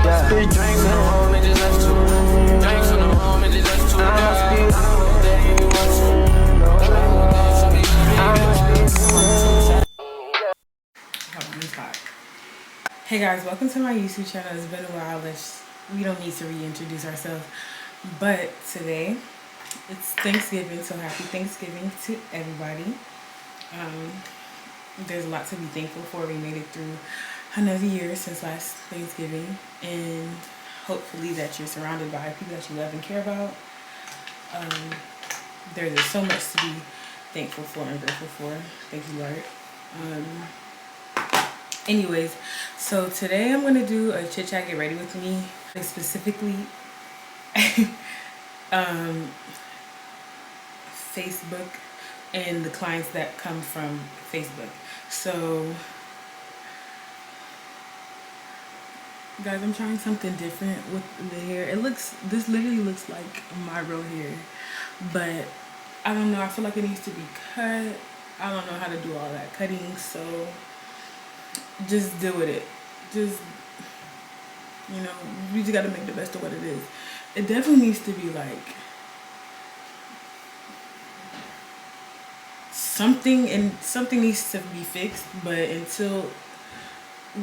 Spit drinks in the room and just let's do it. Drinks in the room and just let's do it. Hey guys, welcome to my YouTube channel. It's been a while. We don't need to reintroduce ourselves, but today it's Thanksgiving, so happy Thanksgiving to everybody. There's a lot to be thankful for. We made it through another year since last Thanksgiving, and hopefully that you're surrounded by people that you love and care about. There's just so much to be thankful for and grateful for. Thank you, Lord. Anyways, so today I'm gonna do a chit chat, get ready with me, specifically Facebook and the clients that come from Facebook. So guys, I'm trying something different with the hair. This literally looks like my real hair, but I don't know, I feel like it needs to be cut. I don't know how to do all that cutting, so just deal with it. Just, you know, you just gotta make the best of what it is. It definitely needs to be like something needs to be fixed, but until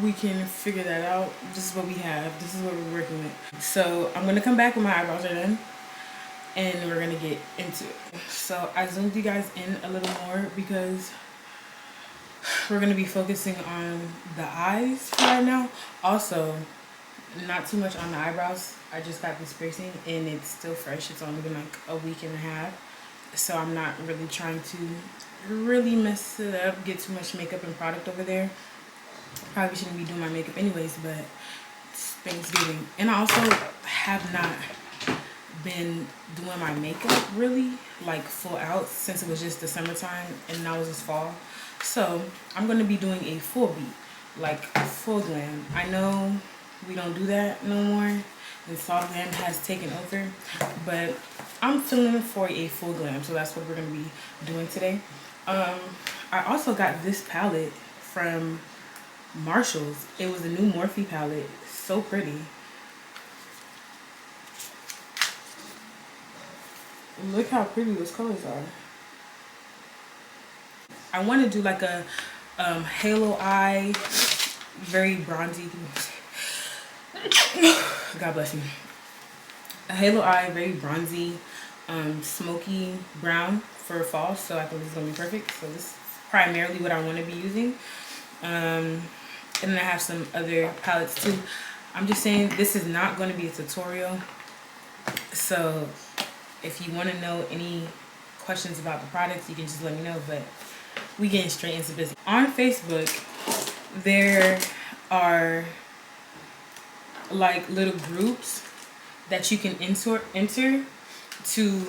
we can figure that out, this is what we have. This is what we're working with. So I'm gonna come back when my eyebrows are done and we're gonna get into it. So I zoomed you guys in a little more because we're going to be focusing on the eyes right now. Also, not too much on the eyebrows. I just got this piercing and it's still fresh. It's only been like a week and a half. So I'm not really trying to really mess it up, get too much makeup and product over there. Probably shouldn't be doing my makeup anyways, but it's Thanksgiving. And I also have not been doing my makeup really like full out since it was just the summertime and now it's just fall. So I'm going to be doing a full beat, like full glam. I know we don't do that no more, and soft glam has taken over, but I'm feeling for a full glam, so that's what we're going to be doing today. I also got this palette from Marshall's. It was a new Morphe palette. So pretty. Look how pretty those colors are. I want to do like a halo eye, very bronzy. God bless me. A halo eye, very bronzy, smoky brown for fall. So I think this is gonna be perfect. So this is primarily what I want to be using. And then I have some other palettes too. I'm just saying this is not going to be a tutorial. So if you want to know any questions about the products, you can just let me know. But we getting straight into business. On Facebook, there are like little groups that you can enter to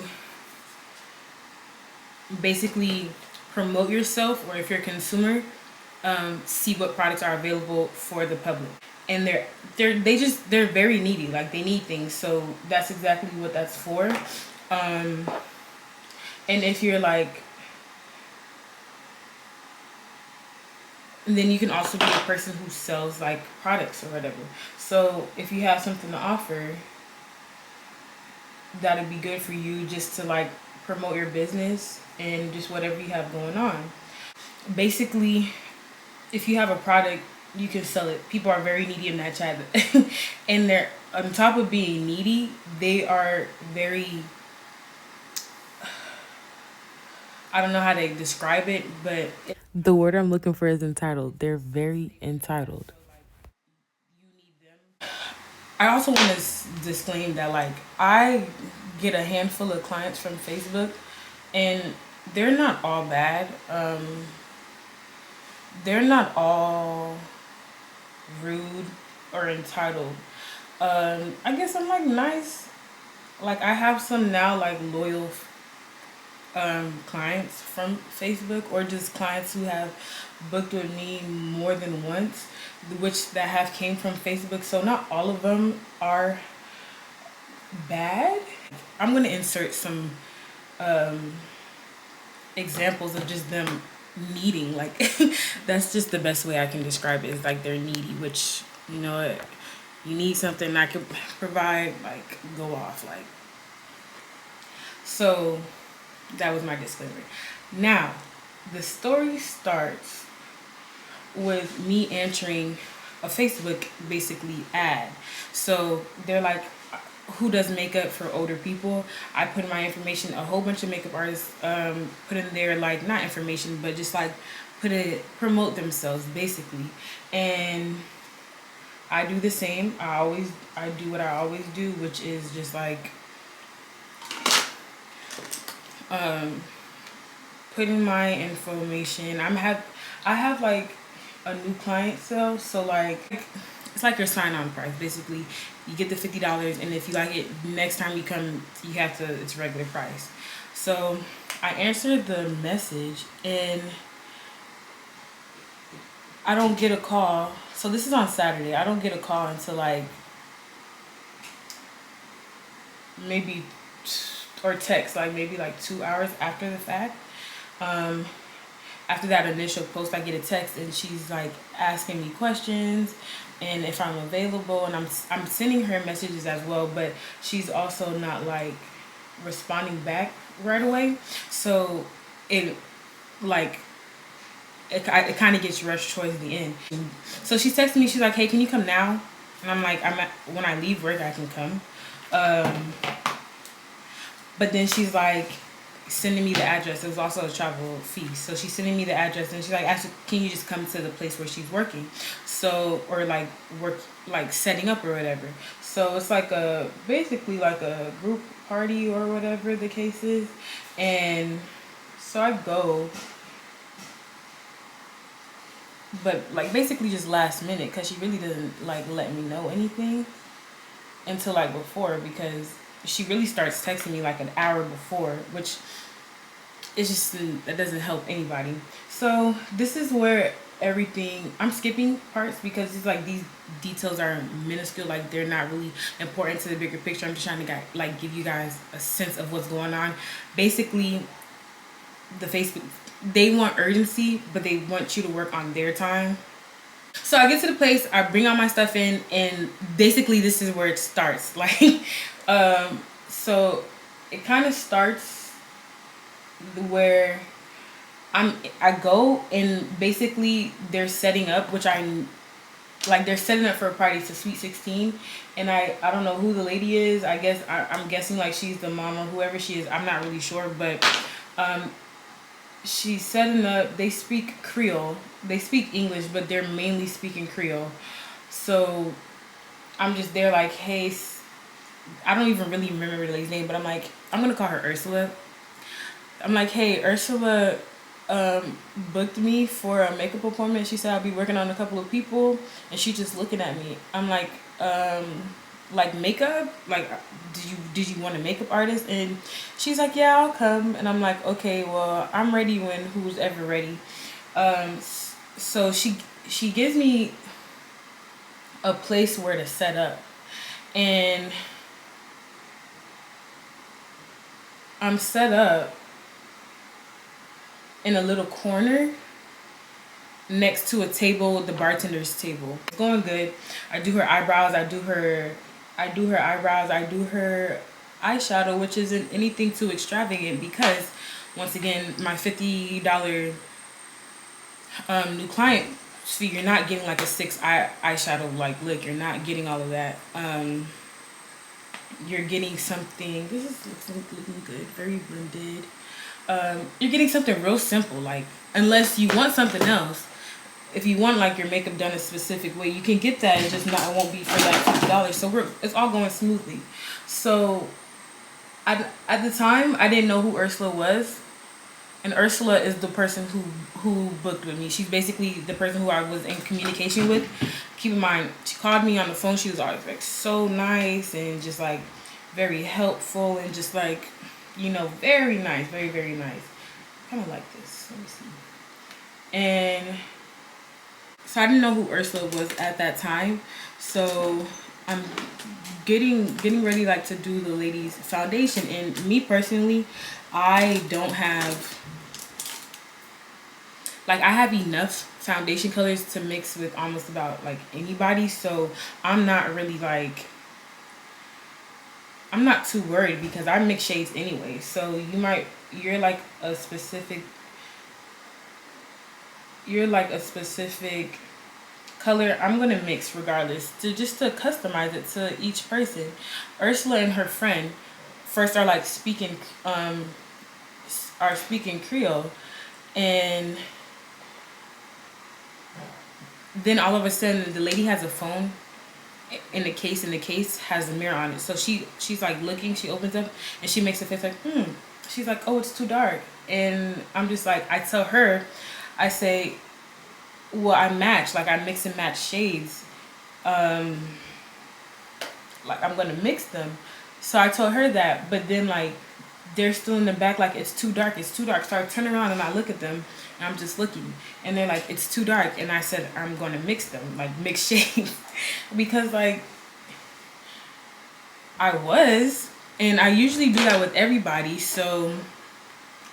basically promote yourself, or if you're a consumer, see what products are available for the public. And they're very needy, like they need things. So that's exactly what that's for. And if you're like, and then you can also be a person who sells like products or whatever. So if you have something to offer, that'd be good for you just to like promote your business and just whatever you have going on. Basically, if you have a product, you can sell it. People are very needy in that chat. And they're, on top of being needy, they are very, I don't know how to describe it, but the word I'm looking for is entitled. They're very entitled. I also want to disclaim that like I get a handful of clients from Facebook, and they're not all bad. They're not all rude or entitled. I guess I'm like nice. Like I have some now like loyal clients from Facebook, or just clients who have booked with me more than once, which that have came from Facebook. So not all of them are bad. I'm gonna insert some examples of just them needing, like that's just the best way I can describe it, is like they're needy, which, you know, you need something I could provide, like, go off. Like, so that was my disclaimer. Now, the story starts with me answering a Facebook basically ad. So they're like, who does makeup for older people? I put in my information. A whole bunch of makeup artists put in their, like, not information, but just like promote themselves basically. And I do the same. I do what I always do, which is just like putting my information. I have like a new client sale, so like it's like your sign-on price basically. You get the $50, and if you like it, next time you come, you have to, it's regular price. So I answered the message, and I don't get a call. So this is on Saturday. I don't get a call until like maybe, or text like maybe like 2 hours after the fact. After that initial post, I get a text, and she's like asking me questions and if I'm available, and I'm sending her messages as well, but she's also not like responding back right away. So it like it kind of gets rushed towards the end. So she texted me, she's like, hey, can you come now? And I'm like, when I leave work I can come. But then she's like sending me the address. It was also a travel fee. So she's sending me the address, and she's like, actually, can you just come to the place where she's working? So, or like work, like setting up or whatever. So it's like basically like a group party or whatever the case is. And so I go, but like basically just last minute, because she really doesn't like let me know anything until like before, because she really starts texting me like an hour before, which is just, that doesn't help anybody. So this is where everything, I'm skipping parts because it's like these details are minuscule, like they're not really important to the bigger picture. I'm just trying to like give you guys a sense of what's going on. Basically, the Facebook, they want urgency, but they want you to work on their time. So I get to the place, I bring all my stuff in, and basically this is where it starts. Like, so it kind of starts where I go, and basically they're setting up, which they're setting up for a party to Sweet 16, and I don't know who the lady is. I guess I'm guessing like she's the mama, whoever she is. I'm not really sure, but she's setting up. They speak Creole. They speak English, but they're mainly speaking Creole. So I'm just there like, hey, I don't even really remember the lady's name, but I'm like, I'm gonna call her Ursula. I'm like, hey, Ursula booked me for a makeup appointment. She said I'll be working on a couple of people, and she just looking at me. I'm like makeup? Like, did you want a makeup artist? And she's like, yeah, I'll come. And I'm like, okay, well, I'm ready when who's ever ready. So she gives me a place where to set up, and I'm set up in a little corner next to a table, the bartender's table. It's going good. I do her eyebrows, I do her eyebrows, I do her eyeshadow, which isn't anything too extravagant because, once again, my $50 new client fee, you're not getting like a 6 eyeshadow like look. You're not getting all of that. You're getting something, this is looking good, very blended. You're getting something real simple, like, unless you want something else. If you want like your makeup done a specific way, you can get that. It's just not, it won't be for that $50. So it's all going smoothly. So at the time, I didn't know who Ursula was, and Ursula is the person who booked with me. She's basically the person who I was in communication with. Keep in mind, she called me on the phone. She was always like so nice and just like very helpful and just like, you know, very nice, very, very nice. Kind of like this. Let me see. And so I didn't know who Ursula was at that time. So I'm getting ready like to do the lady's foundation. And me personally, I don't have like I have enough foundation colors to mix with almost about like anybody, so I'm not really like, I'm not too worried because I mix shades anyway. So you're like a specific, color I'm gonna mix regardless, to just to customize it to each person. Ursula and her friend first are like speaking Creole, and then all of a sudden the lady has a phone in the case, and the case has a mirror on it. So she's like looking, she opens up and she makes a face like, she's like, oh, it's too dark. And I'm just like, I tell her, I say, well, I match, like I mix and match shades. Like I'm gonna mix them. So I told her that, but then like they're still in the back like, it's too dark, it's too dark. So I turn around and I look at them and I'm just looking, and they're like, it's too dark. And I said, I'm gonna mix them, like mix shades. Because like and I usually do that with everybody, so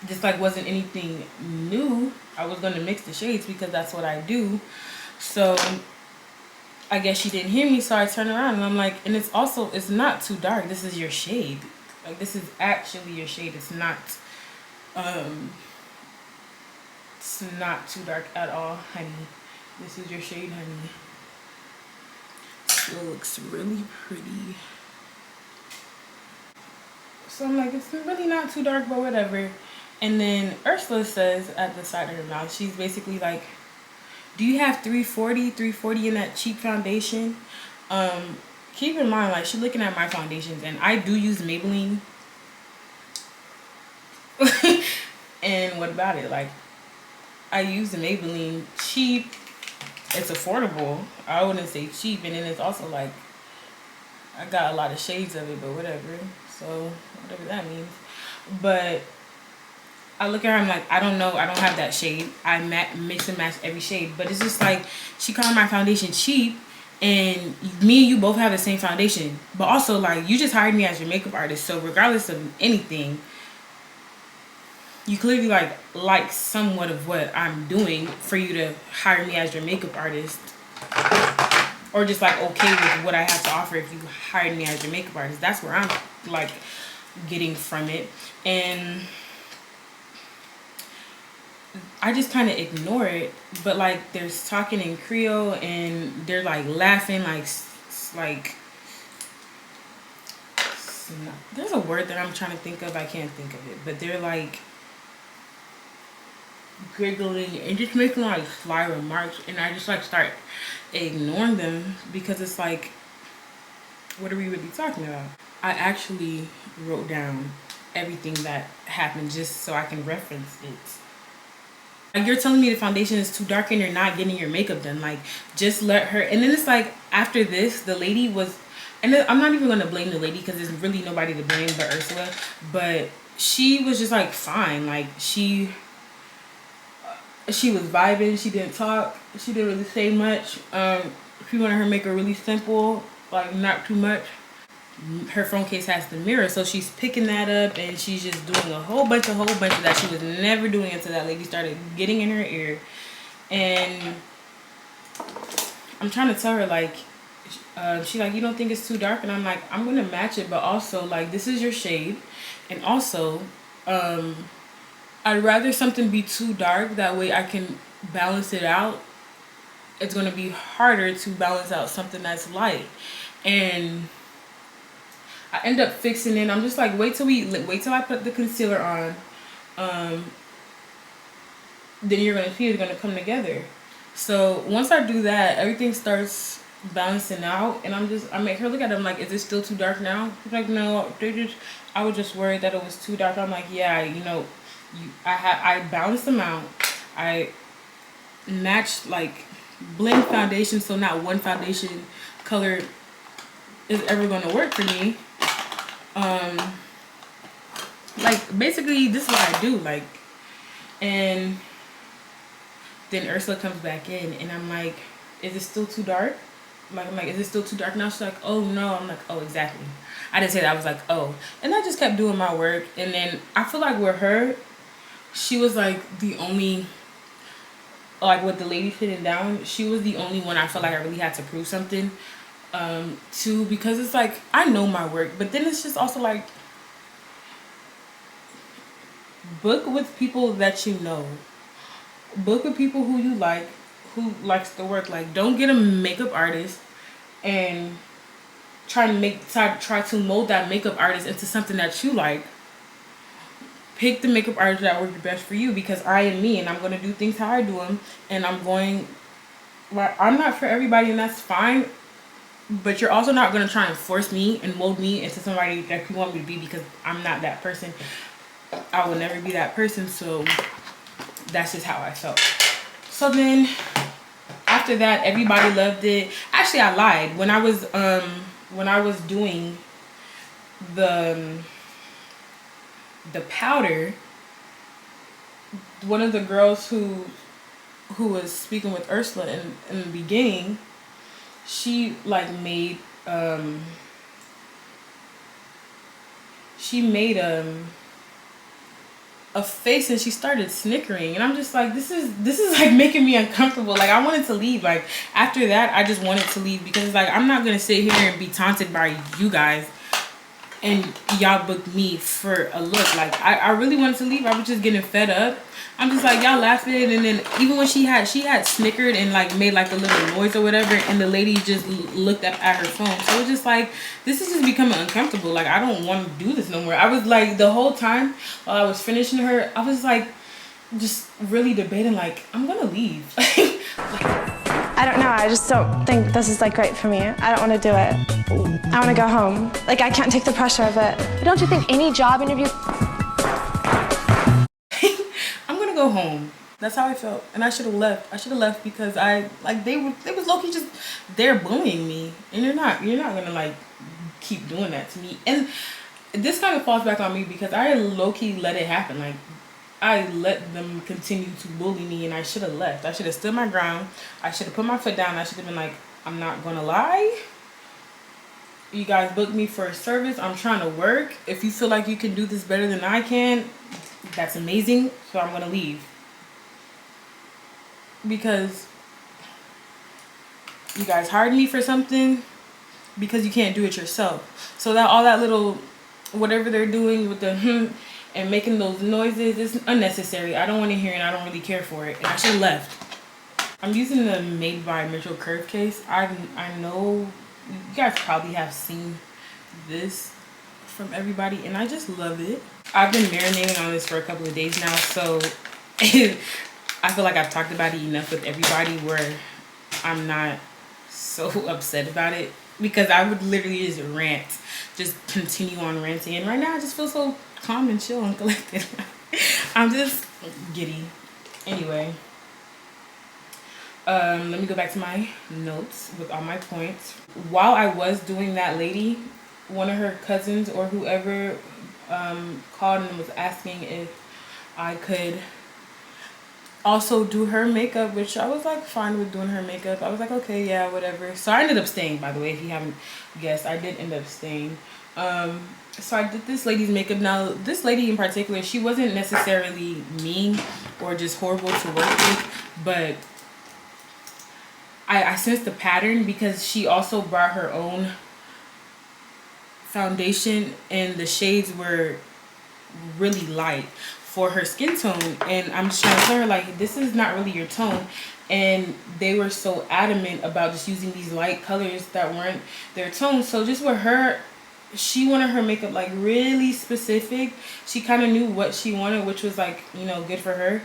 this like wasn't anything new. I was gonna mix the shades because that's what I do. So I guess she didn't hear me, so I turned around and I'm like, and it's not too dark. This is your shade. Like this is actually your shade. It's not too dark at all, honey. This is your shade, honey. It looks really pretty. So I'm like, it's really not too dark, but whatever. And then Ursula says at the side of her mouth, she's basically like, do you have 340 in that cheap foundation? Keep in mind, like, she's looking at my foundations, and I do use Maybelline. And what about it? Like, I use the Maybelline cheap. It's affordable. I wouldn't say cheap. And then it's also like, I got a lot of shades of it, but whatever. So whatever that means. But I look at her, I'm like, I don't know, I don't have that shade. I mix and match every shade. But it's just like, she called my foundation cheap, and me and you both have the same foundation. But also, like, you just hired me as your makeup artist, so regardless of anything, you clearly like somewhat of what I'm doing for you to hire me as your makeup artist. Or just like okay with what I have to offer if you hired me as your makeup artist. That's where I'm like getting from it. And I just kind of ignore it. But like there's talking in Creole and they're like laughing like there's a word that I'm trying to think of. I can't think of it. But they're like giggling and just making like sly remarks, and I just like start ignoring them because it's like, what are we really talking about? I actually wrote down everything that happened just so I can reference it. Like, you're telling me the foundation is too dark and you're not getting your makeup done. Like, just let her. And then it's like, after this, the lady was, and I'm not even gonna blame the lady because there's really nobody to blame but Ursula, but she was just like fine. Like she was vibing, she didn't talk, she didn't really say much. She wanted her to make her really simple, like not too much. Her phone case has the mirror, so she's picking that up and she's just doing a whole bunch of that she was never doing until that lady started getting in her ear. And I'm trying to tell her like, she like, you don't think it's too dark? And I'm like, I'm gonna match it, but also like, this is your shade, and also I'd rather something be too dark, that way I can balance it out. It's going to be harder to balance out something that's light. And I end up fixing it. I'm just like, wait till I put the concealer on. Then you're going to see it's going to come together. So once I do that, everything starts balancing out. And I make her look at it. I'm like, is it still too dark now? She's like, no, I was just worried that it was too dark. I'm like, yeah, you know, I balanced them out. I matched, like, blend foundation, so not one foundation color is ever going to work for me. Like, basically, this is what I do. Like, and then Ursula comes back in, and I'm like, is it still too dark? Like, I'm like, is it still too dark now? She's like, oh, no. I'm like, oh, exactly. I didn't say that. I was like, oh. And I just kept doing my work. And then I feel like with her, she was like the only like with the lady sitting down, she was the only one I felt like I really had to prove something to, because it's like I know my work, but then it's just also like book with people that you know, book with people who you like, who likes the work. Like, don't get a makeup artist and try to mold that makeup artist into something that you like. Pick the makeup artist that works best for you, because I am me and I'm going to do things how I do them, and I'm not for everybody, and that's fine, but you're also not going to try and force me and mold me into somebody that you want me to be, because I'm not that person. I will never be that person. So that's just how I felt. So then after that, everybody loved it. Actually, I lied. When I was doing the powder, one of the girls who was speaking with Ursula in the beginning, she like made a face, and she started snickering, and I'm just like, this is like making me uncomfortable. Like, I wanted to leave. Like, after that, I just wanted to leave, because it's like, I'm not gonna sit here and be taunted by you guys and y'all booked me for a look. Like, I really wanted to leave. I was just getting fed up. I'm just like, y'all laughing, and then even when she had snickered and like made like a little noise or whatever, and the lady just looked up at her phone. So it's just like, this is just becoming uncomfortable. Like, I don't want to do this no more. I was like, the whole time while I was finishing her, I was like, just really debating, like, I'm gonna leave. I don't know, I just don't think this is like great for me. I don't want to do it. I want to go home. Like, I can't take the pressure of it. But don't you think any job interview... I'm gonna go home. That's how I felt, and I should have left. I should have left, because they was low-key just there bullying me, and you're not gonna like keep doing that to me. And this kind of falls back on me, because I low-key let it happen. Like, I let them continue to bully me, and I should have left. I should have stood my ground. I should have put my foot down. I should have been like, I'm not gonna lie. You guys booked me for a service. I'm trying to work. If you feel like you can do this better than I can, that's amazing. So I'm gonna leave, because you guys hired me for something because you can't do it yourself. So that all that little whatever they're doing with the and making those noises is unnecessary. I don't want to hear it. I don't really care for it. And I should have left. I'm using the Made by Mitchell curve case. I know you guys probably have seen this from everybody, and I just love it. I've been marinating on this for a couple of days now, so I feel like I've talked about it enough with everybody where I'm not so upset about it, because I would literally just rant, just continue on ranting, and right now I just feel so calm and chill and collected. I'm just giddy. Anyway, let me go back to my notes with all my points. While I was doing that lady, one of her cousins or whoever called and was asking if I could also do her makeup, which I was like fine with doing her makeup. I was like, okay, yeah, whatever. So I ended up staying, by the way, if you haven't guessed. I did end up staying. So I did this lady's makeup. Now, this lady in particular, she wasn't necessarily mean or just horrible to work with, but I sensed the pattern, because she also brought her own foundation, and the shades were really light for her skin tone, and I'm just trying to tell her, like, this is not really your tone. And they were so adamant about just using these light colors that weren't their tone. So just with her, she wanted her makeup like really specific. She kind of knew what she wanted, which was like, you know, good for her.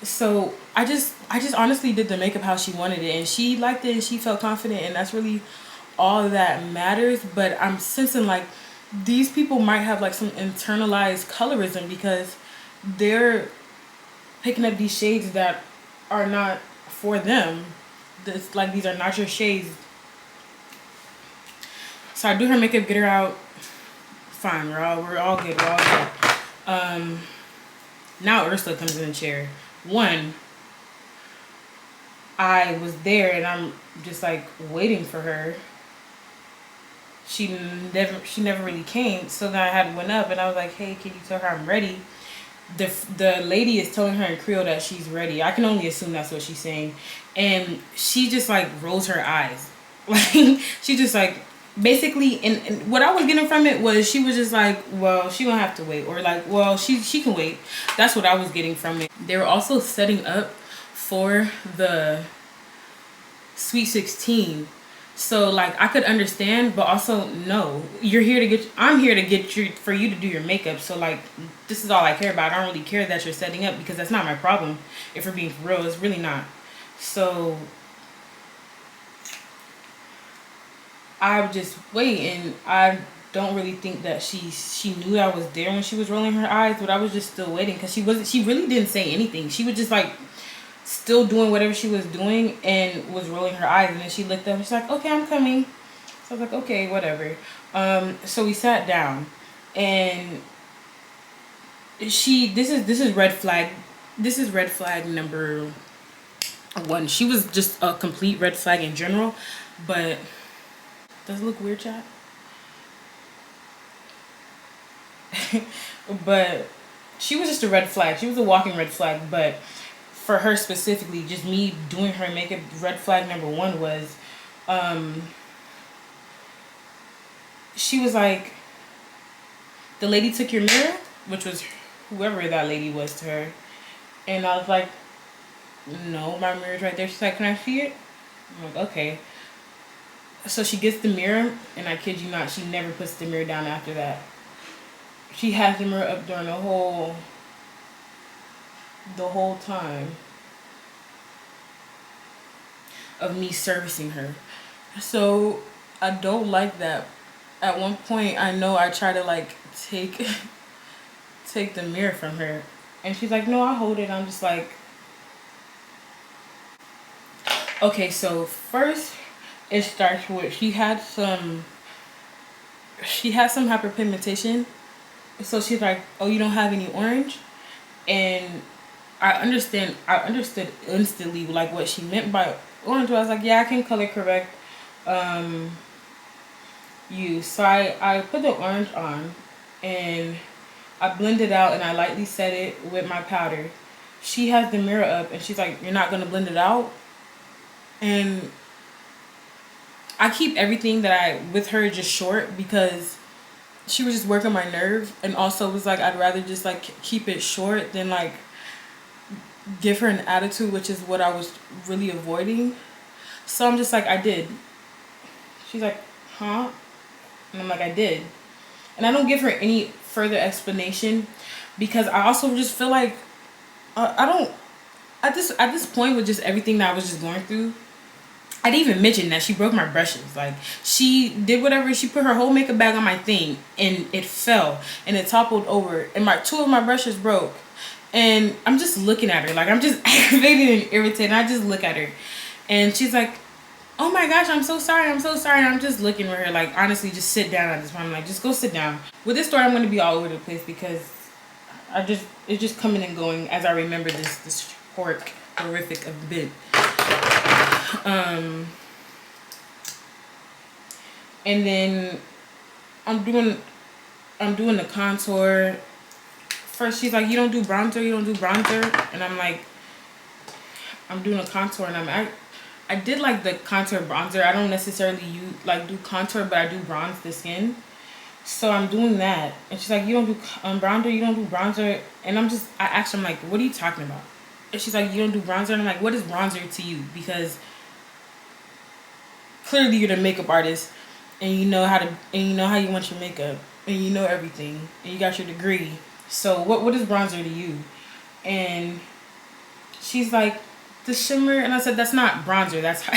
So I just honestly did the makeup how she wanted it, and she liked it and she felt confident, and that's really all that matters. But I'm sensing like these people might have like some internalized colorism, because they're picking up these shades that are not for them. It's like, these are not your shades. So I do her makeup, get her out. Fine, we're all good. We're all good. Now Ursula comes in the chair. One, I was there and I'm just like waiting for her. She never really came. So then I had went up and I was like, hey, can you tell her I'm ready? the lady is telling her in Creole that she's ready. I can only assume that's what she's saying. And she just like rolls her eyes. Like she just like basically, and what I was getting from it was she was just like, well, she gonna have to wait, or like, well, she can wait. That's what I was getting from it. They were also setting up for the Sweet 16. So like I could understand, but also no, you're here to get, I'm here to get you, for you to do your makeup. So like this is all I care about. I don't really care that you're setting up, because that's not my problem. If we're being for real, it's really not. So I would just wait, and I don't really think that she knew I was there when she was rolling her eyes, but I was just still waiting, because she really didn't say anything. She was just like still doing whatever she was doing and was rolling her eyes, and then she looked up and she's like, okay, I'm coming. So I was like, okay, whatever. So we sat down, and this is red flag. This is red flag number 1. She was just a complete red flag in general, but does it look weird, chat? But she was just a red flag. She was a walking red flag. But for her specifically, just me doing her makeup, red flag number 1 was she was like, the lady took your mirror, which was whoever that lady was to her. And I was like, no, my mirror's right there. She's like, can I see it? I'm like, okay. So she gets the mirror, and I kid you not, she never puts the mirror down after that. She has the mirror up during the whole time of me servicing her. So I don't like that. At one point, I know I try to like take the mirror from her, and she's like, no, I'll hold it. I'm just like, okay. So first it starts with she had some hyperpigmentation. So she's like, oh, you don't have any orange? And I understood instantly like what she meant by orange. I was like, yeah, I can color correct you. So I put the orange on, and I blended out, and I lightly set it with my powder. She has the mirror up, and she's like, you're not gonna blend it out? And I keep everything that I with her just short, because she was just working my nerve, and also was like, I'd rather just like keep it short than like give her an attitude, which is what I was really avoiding. So I'm just like, I did. She's like, huh? And I'm like, I did. And I don't give her any further explanation, because I also just feel like I don't, at this point with just everything that I was just going through, I didn't even mention that she broke my brushes. Like, she did whatever, she put her whole makeup bag on my thing, and it fell, and it toppled over, and 2 of my brushes broke. And I'm just looking at her, like, I'm just aggravated and irritated. I just look at her, and she's like, oh my gosh, I'm so sorry, I'm so sorry. And I'm just looking at her like, honestly, just sit down at this point. I'm like, just go sit down. With this story, I'm going to be all over the place, because it's just coming and going as I remember this horrific event. And then I'm doing the contour. First she's like, you don't do bronzer, and I'm like, I'm doing a contour, and I did like the contour bronzer. I don't necessarily do contour, but I do bronze the skin. So I'm doing that, and she's like, you don't do bronzer, and I asked her, I'm like, what are you talking about? And she's like, you don't do bronzer, and I'm like, what is bronzer to you? Because clearly you're the makeup artist, and you know how you want your makeup, and you know everything, and you got your degree. So what is bronzer to you? And she's like, the shimmer. And I said, that's not bronzer, that's I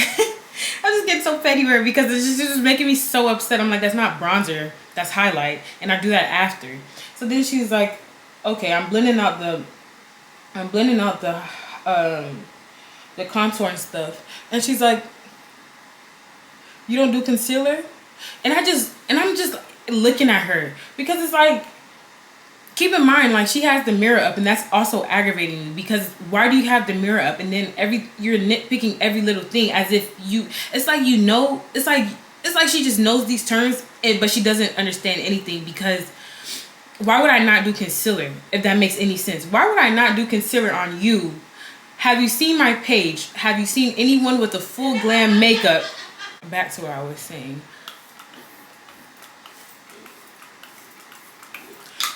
just get so petty with her, because it's just making me so upset. I'm like, that's not bronzer, that's highlight, and I do that after. So then she's like, okay, I'm blending out the contour and stuff, and she's like, you don't do concealer? And I'm just looking at her, because it's like, keep in mind, like, she has the mirror up, and that's also aggravating me, because why do you have the mirror up, and then you're nitpicking every little thing, as if it's like she just knows these terms, but she doesn't understand anything, because why would I not do concealer, if that makes any sense? Why would I not do concealer on you? Have you seen my page? Have you seen anyone with a full glam makeup? Back to what I was saying.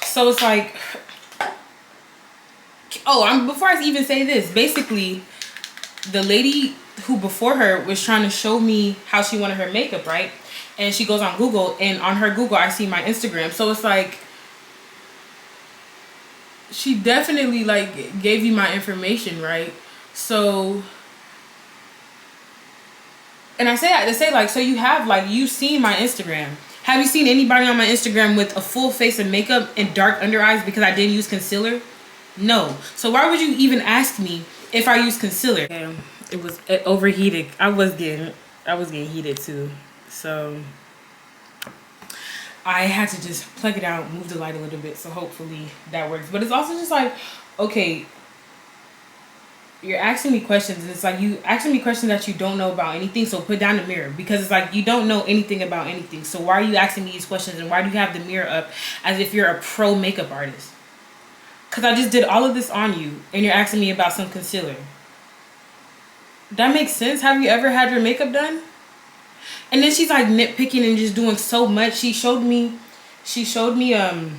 So it's like, before I even say this, basically, the lady who before her was trying to show me how she wanted her makeup, right? And she goes on Google, and on her Google, I see my Instagram. So it's like, she definitely like gave you my information, right? So, and I say that to say like, so you have like, you've seen my Instagram. Have you seen anybody on my Instagram with a full face of makeup and dark under eyes because I didn't use concealer? No. So why would you even ask me if I use concealer? Damn, it was overheated. I was getting heated too. So I had to just plug it out, move the light a little bit, so hopefully that works. But it's also just like, okay, you're asking me questions, and it's like you asking me questions that you don't know about anything, so put down the mirror, because it's like you don't know anything about anything. So why are you asking me these questions, and why do you have the mirror up as if you're a pro makeup artist? Because I just did all of this on you, and you're asking me about some concealer. That makes sense? Have you ever had your makeup done? And then she's like nitpicking and just doing so much. She showed me a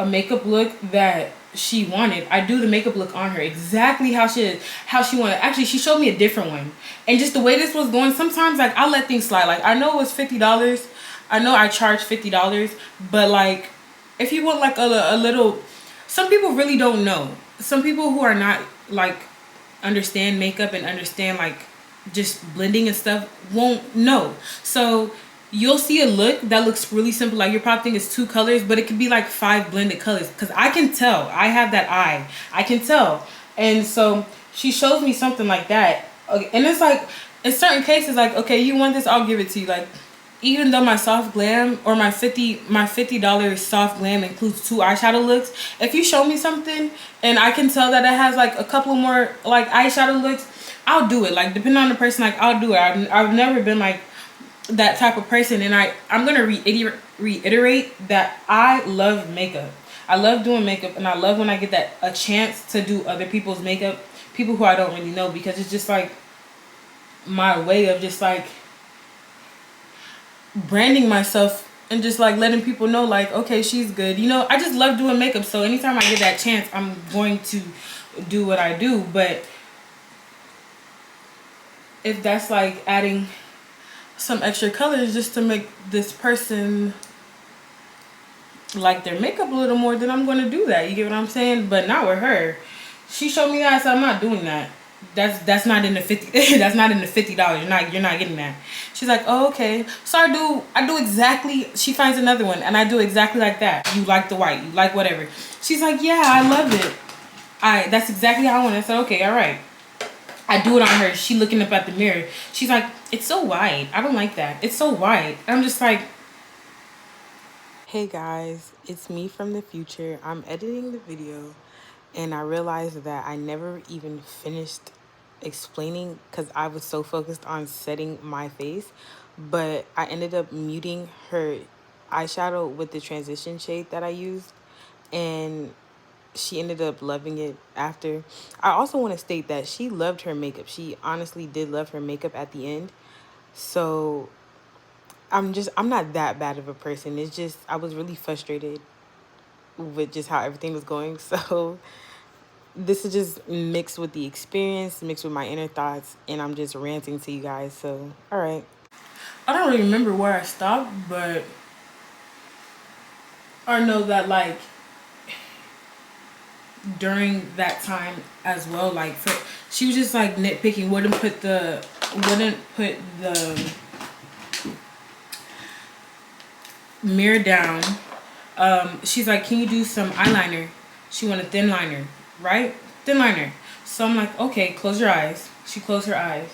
makeup look that she wanted. I do the makeup look on her exactly how she wanted. Actually, she showed me a different one. And just the way this was going, sometimes like I'll let things slide. Like I know it was $50. I know I charged $50, but like if you want like a little, some people really don't know. Some people who are not like understand makeup and understand like just blending and stuff won't know. So you'll see a look that looks really simple, like you're probably thinking it's 2 colors, but it could be like 5 blended colors, because I can tell. I have that eye. I can tell. And so she shows me something like that. Okay, and it's like in certain cases, like, okay, you want this, I'll give it to you. Like, even though my soft glam or my $50 soft glam includes 2 eyeshadow looks, if you show me something and I can tell that it has like a couple more like eyeshadow looks, I'll do it. Like, depending on the person, like I'll do it. I've never been like that type of person, and I'm gonna reiterate that I love makeup. I love doing makeup, and I love when I get a chance to do other people's makeup, people who I don't really know, because it's just like my way of just like branding myself and just like letting people know like, okay, she's good. You know, I just love doing makeup, so anytime I get that chance, I'm going to do what I do. But if that's like adding some extra colors just to make this person like their makeup a little more, then I'm going to do that. You get what I'm saying? But not with her. She showed me that, so I'm not doing that. That's not in the 50. That's not in the $50. You're not getting that. She's like, oh, okay. So I do exactly. She finds another one, and I do exactly like that. You like the white. You like whatever. She's like, yeah, I love it. That's exactly how I want it. I said, okay, all right. I do it on her. She looking up at the mirror. She's like, it's so white. I don't like that. It's so white. I'm just like, hey guys, it's me from the future. I'm editing the video, and I realized that I never even finished explaining because I was so focused on setting my face. But I ended up muting her eyeshadow with the transition shade that I used, and she ended up loving it after. I also want to state that she loved her makeup. She honestly did love her makeup at the end. So I'm not that bad of a person. It's just I was really frustrated with just how everything was going. So this is just mixed with the experience, mixed with my inner thoughts, and I'm just ranting to you guys. So all right. I don't really remember where I stopped, but I know that like during that time as well, like she was just like nitpicking, wouldn't put the mirror down. She's like, can you do some eyeliner? She wanted thin liner, right? Thin liner. So I'm like, okay, close your eyes. She closed her eyes.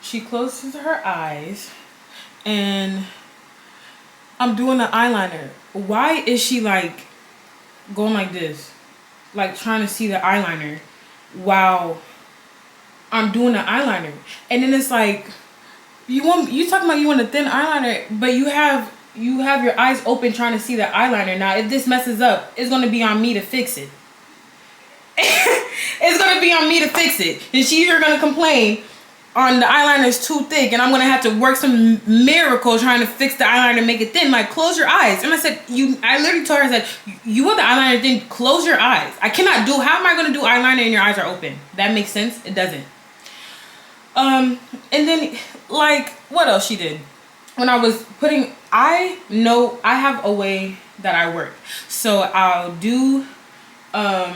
She closes her eyes, and I'm doing the eyeliner. Why is she like going like this? Like trying to see the eyeliner while I'm doing the eyeliner. And then it's like, You talking about you want a thin eyeliner, but you have your eyes open trying to see the eyeliner. Now, if this messes up, it's gonna be on me to fix it. It's gonna be on me to fix it. And she's either gonna complain on the eyeliner is too thick, and I'm gonna have to work some miracle trying to fix the eyeliner and make it thin. Like, close your eyes. And I said, I literally told her, I said, you want the eyeliner thin? Close your eyes. How am I gonna do eyeliner and your eyes are open? That makes sense? It doesn't. And then, like, what else she did? When I was putting, I know I have a way that I work. So I'll do, I'll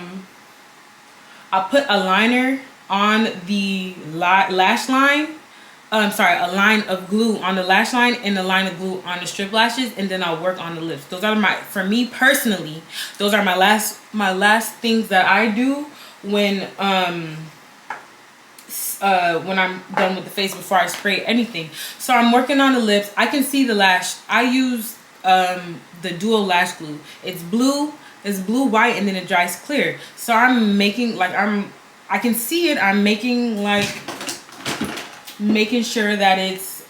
put a liner on the lash line. A line of glue on the lash line and a line of glue on the strip lashes, and then I'll work on the lips. Those are for me personally, those are my last things that I do when I'm done with the face before I spray anything. So I'm working on the lips. I can see the lash. I use the dual lash glue. It's blue, white, and then it dries clear. So I'm making like I can see it. I'm making sure that it's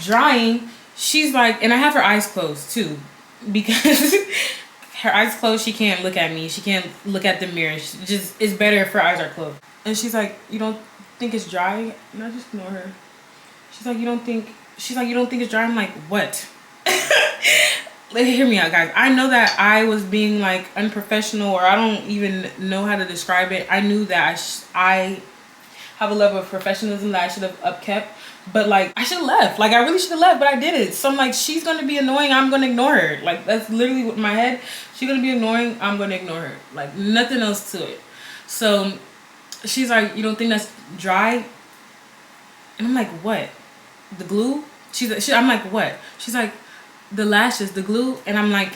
drying. She's like, and I have her eyes closed too, because her eyes closed, she can't look at me. She can't look at the mirror. It's better if her eyes are closed. And she's like, you don't think it's dry? And I just ignore her. She's like, you don't think it's dry? I'm like, what? Hear me out, guys. I know that I was being like unprofessional, or I don't even know how to describe it. I knew that I have a level of professionalism that I should have upkept, but like I should have left. Like I really should have left, but I didn't. So I'm like, she's gonna be annoying, I'm gonna ignore her. Like that's literally what in my head. She's gonna be annoying, I'm gonna ignore her. Like nothing else to it. So she's like, you don't think that's dry? And I'm like, what? The glue? I'm like, what? She's like, the lashes, the glue. And I'm like,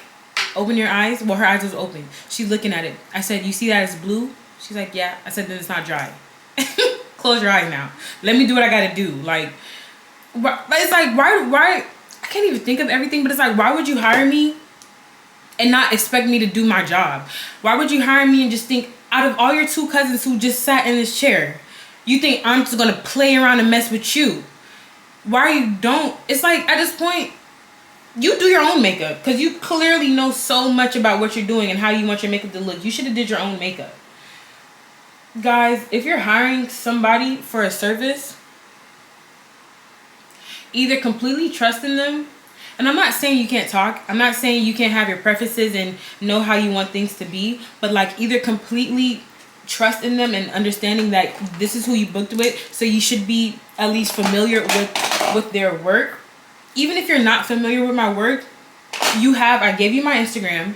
open your eyes. Well, her eyes was open. She's looking at it. I said, you see that it's blue? She's like, yeah. I said, then it's not dry. Close your eyes now. Let me do what I gotta do. Like, it's like, why? I can't even think of everything, but it's like, why would you hire me and not expect me to do my job? Why would you hire me and just think, out of all your 2 cousins who just sat in this chair, you think I'm just gonna play around and mess with you? Why you don't? It's like, at this point, you do your own makeup, because you clearly know so much about what you're doing and how you want your makeup to look. You should have did your own makeup. Guys, if you're hiring somebody for a service, either completely trust in them, and I'm not saying you can't talk, I'm not saying you can't have your preferences and know how you want things to be, but like either completely trust in them and understanding that this is who you booked with, so you should be at least familiar with their work. Even if you're not familiar with my work, I gave you my Instagram,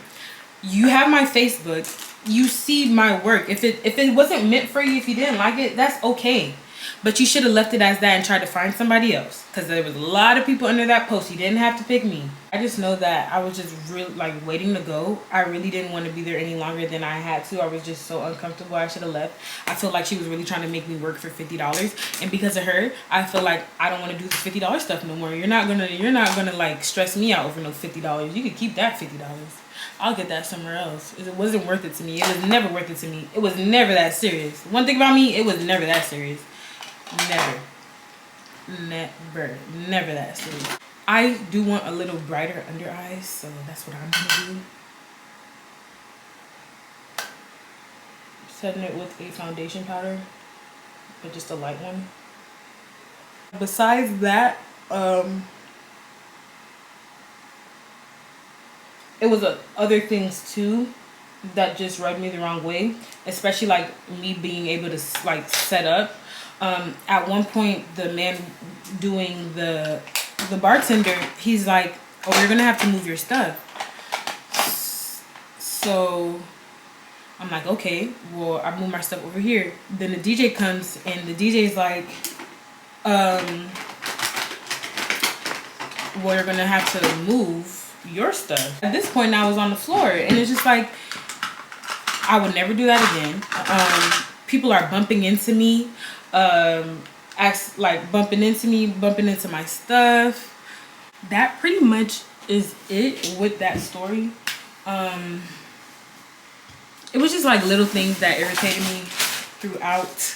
you have my Facebook, you see my work. If it wasn't meant for you, if you didn't like it, that's okay. But you should have left it as that and tried to find somebody else, because there was a lot of people under that post. You didn't have to pick me. I just know that I was just really like waiting to go. I really didn't want to be there any longer than I had to. I was just so uncomfortable. I should have left. I feel like she was really trying to make me work for $50, and because of her, I feel like I don't want to do the $50 stuff no more. You're not gonna like stress me out over no $50. You could keep that $50. I'll get that somewhere else. It wasn't worth it to me. It was never worth it to me. It was never that serious. One thing about me, it was never that serious. Never that serious. I do want a little brighter under eyes, so that's what I'm gonna do. Setting it with a foundation powder, but just a light one. Besides that, it was other things too that just rubbed me the wrong way, especially like me being able to like set up. At one point, the man doing the bartender, he's like, oh, you're gonna have to move your stuff. So I'm like, okay, well, I move my stuff over here. Then the DJ comes, and the DJ's like, well, you're gonna have to move your stuff. At this point, I was on the floor, and it's just like, I would never do that again. People are bumping into me, bumping into my stuff. That pretty much is it with that story. It was just like little things that irritated me throughout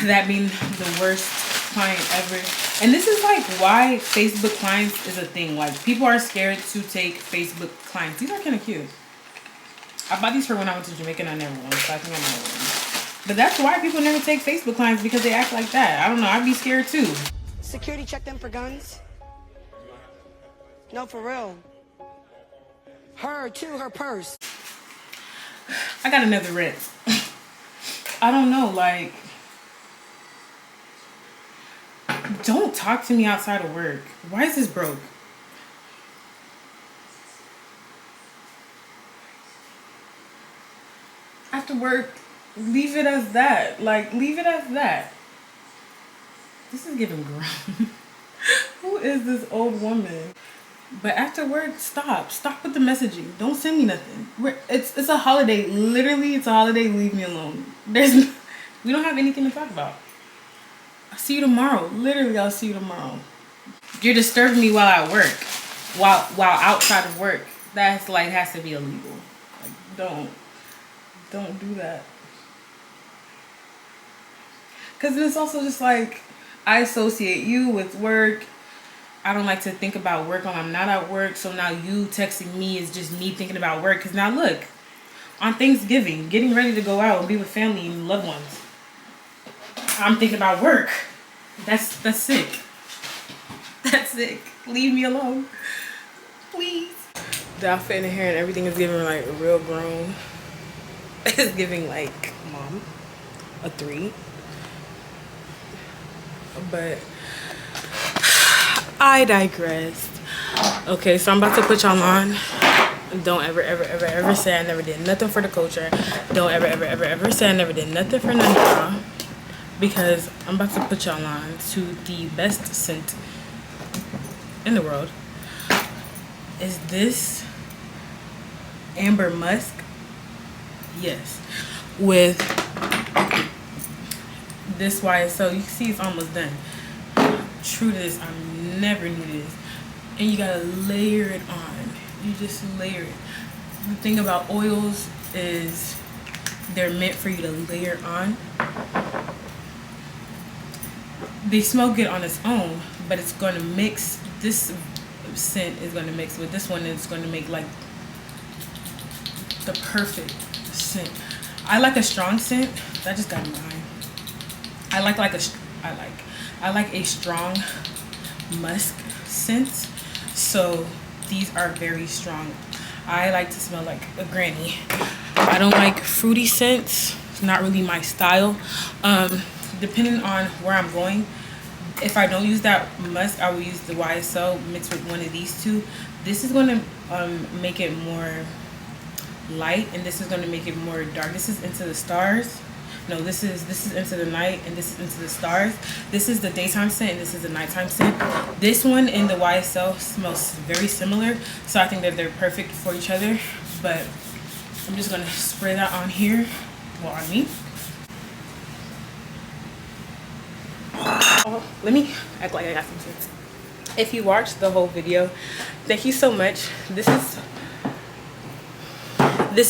that being the worst client ever. And this is like why Facebook clients is a thing. Like, people are scared to take Facebook clients. These are kind of cute. I bought these for when I went to Jamaica and I never won, so I think I might win. But that's why people never take Facebook clients, because they act like that. I don't know, I'd be scared too. Security check them for guns? No, for real. Her too, her purse. I got another rent. I don't know, like, don't talk to me outside of work. Why is this broke? After work, leave it as that. Like, leave it as that. This is giving grown. Who is this old woman? But after work, stop. Stop with the messaging. Don't send me nothing. It's a holiday. Literally, it's a holiday. Leave me alone. We don't have anything to talk about. I'll see you tomorrow. Literally, I'll see you tomorrow. You're disturbing me while at work. While outside of work. That's like, has to be illegal. Like, don't do that. Because it's also just like, I associate you with work. I don't like to think about work when I'm not at work. So now you texting me is just me thinking about work. Because now look, on Thanksgiving, getting ready to go out and be with family and loved ones, I'm thinking about work. That's sick. That's sick. Leave me alone, please. The outfit and the hair and everything is giving like real grown. It's giving like mom, a 3. But I digressed. Okay, so I'm about to put y'all on. Don't ever say I never did nothing for the culture. Don't ever say I never did nothing for none of y'all. Because I'm about to put y'all on to the best scent in the world. Is this Amber Musk? Yes. With this YSL. You can see it's almost done. True to this, I never knew this. And you gotta layer it on. You just layer it. The thing about oils is they're meant for you to layer on. They smell good on its own, but it's gonna mix. This scent is gonna mix with this one. It's gonna make like the perfect scent. I like a strong scent. That just got in mine. I like a strong musk scent. So these are very strong. I like to smell like a granny. I don't like fruity scents. It's not really my style. Depending on where I'm going, if I don't use that musk, I will use the YSL mixed with one of these two. This is going to make it more light, and this is going to make it more dark. This is Into the Stars. No, this is Into the Night, and this is Into the Stars. This is the daytime scent, and this is the nighttime scent. This one and the YSL smells very similar, so I think that they're perfect for each other. But I'm just gonna spray that on here, well, on me. Oh, let me act like I got some sense. If you watched the whole video, thank you so much. This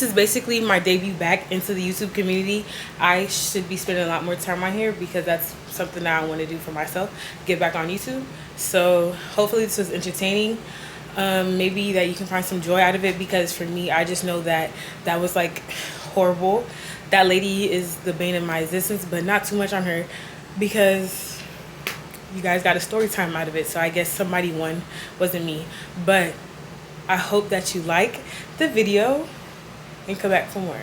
is basically my debut back into the YouTube community. I should be spending a lot more time on here because that's something that I want to do for myself, get back on YouTube. So hopefully this was entertaining. Maybe that you can find some joy out of it, because for me, I just know that that was like horrible. That lady is the bane of my existence, but not too much on her because you guys got a story time out of it. So I guess somebody won, wasn't me. But I hope that you like the video and come back for more.